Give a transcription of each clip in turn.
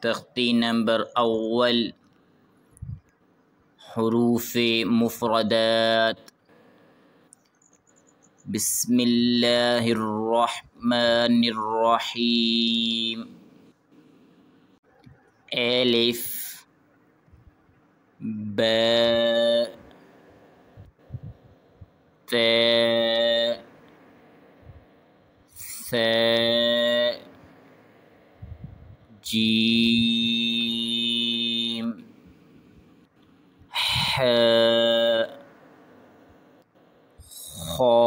तख्ती नंबर अव्वल हुरूफ मुफ़रदात। बिस्मिल्लाहिर्रहमानिर्रहीम। एलिफ बा ता सा जीम हा खा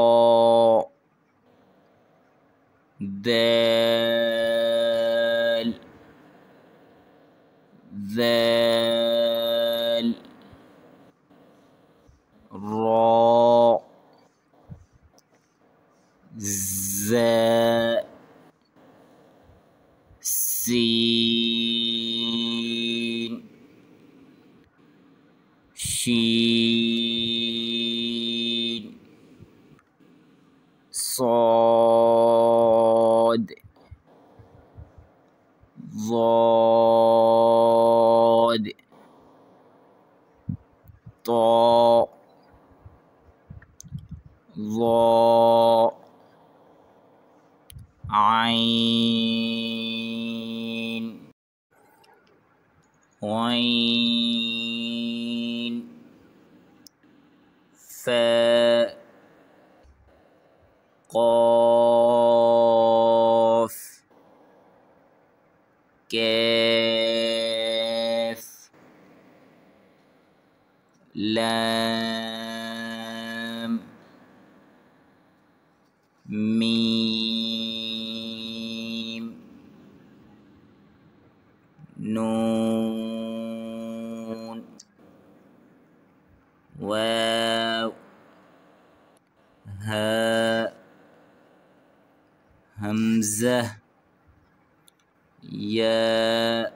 दाल ज़ाल रा ज़ा सीन शीन صاد ضاد طاء ظاء عين غين فاء قاف كاف لام ميم نون واو هاء همزة ياء